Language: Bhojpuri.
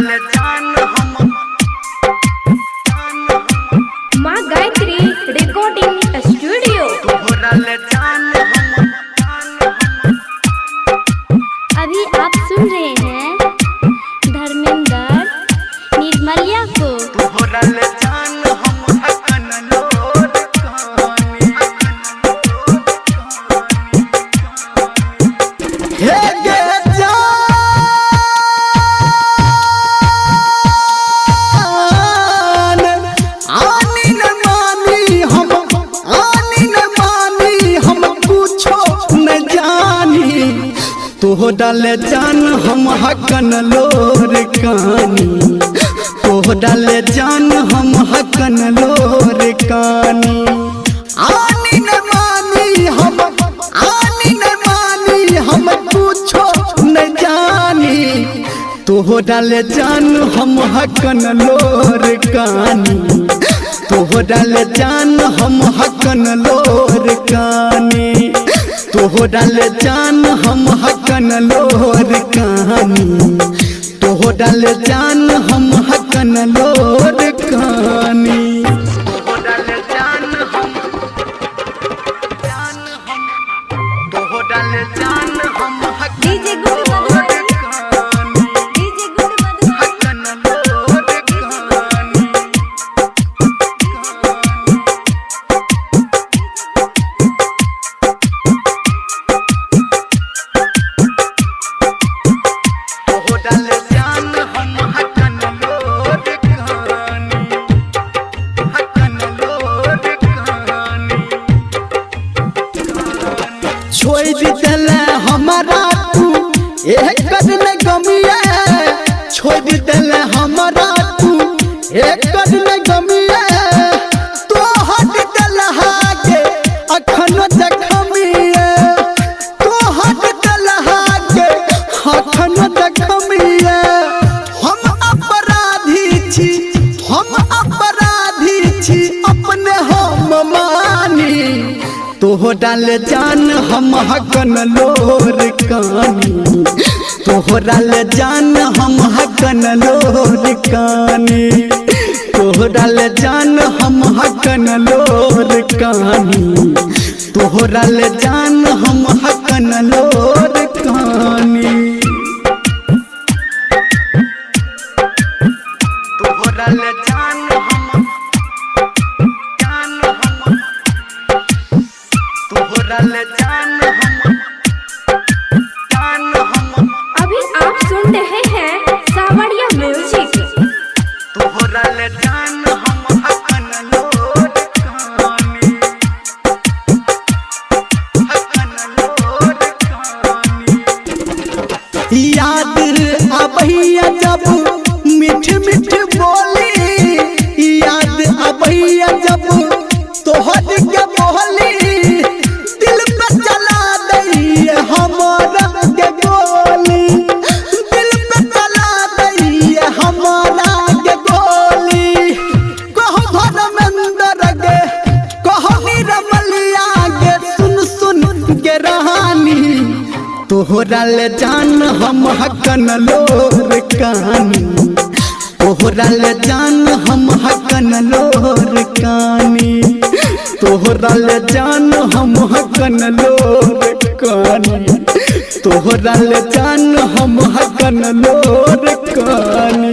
ले जान हम माँ गायत्री रिकॉर्डिंग स्टूडियो। तोहरा ले जान हम अभी आप सुन रहे हैं धर्मेंद्र निर्मलिया को। तोहरा ले जान हम हकन लोर कहानी हे गे जान आनी न मानी हम पूछो न जानी तोहरा ले जान हम हकन लोर कहानी तोहरा ले जान हम हकन लोर कहानी आनी न मानी हम पूछो न जानी तोहरा ले जान हम हकन लोर कहानी तोहरा ले जान हम हकन लोर कहानी तोहरा ले जान हम हकन लोर कहानी तोहरा ले जान हम हकन लोर कहानी तोहरा ले जान हम तोहरा ले जान हम DJ good Madhubani DJ good Madhubani हकन लोर कहानी तोहरा ले जान हम हकन लोर कहानी हकन लोर कहानी छोड़ दिले हमारा तू एक कदम गमिया छोड़ दिले हमारा तू एक कदम गमिया तो हट दिल हागे अखन जखमिया तो हट दिल हागे अखन जखमिया हम अपराधी छी अपने हम मानी तोहरा ले जान हम हकन लोर कहानी तोहरा ले जान हम हकन लोर कहानी तोहरा ले जान हम हकन लोर कहानी तोहरा ले जान हम हकन लोर कहानी तोहरा ले जान हम तोहरा ले जान हम अभी आप सुन रहे हैं सावरिया म्यूजिक। तोहरा ले जान हम हकन लोर कहानी हकन लोर कहानी याद आबैया जब मीठ मीठ बोली याद आबैया जब तोहर के बोली दिल पे चला दैए हमारा के गोली दिल पे चला दैए हमारा के गोली कहो धर्मेंद्र गे कहो निरमलिया गे सुन के रहानी तोहरा ले जान हम हकन लोर कहानी तोहरा ले जान हम हकन लोर कहानी तोहरा ले जान हम हकन लोर कहानी तोहरा ले जान हम हकन लोर कहानी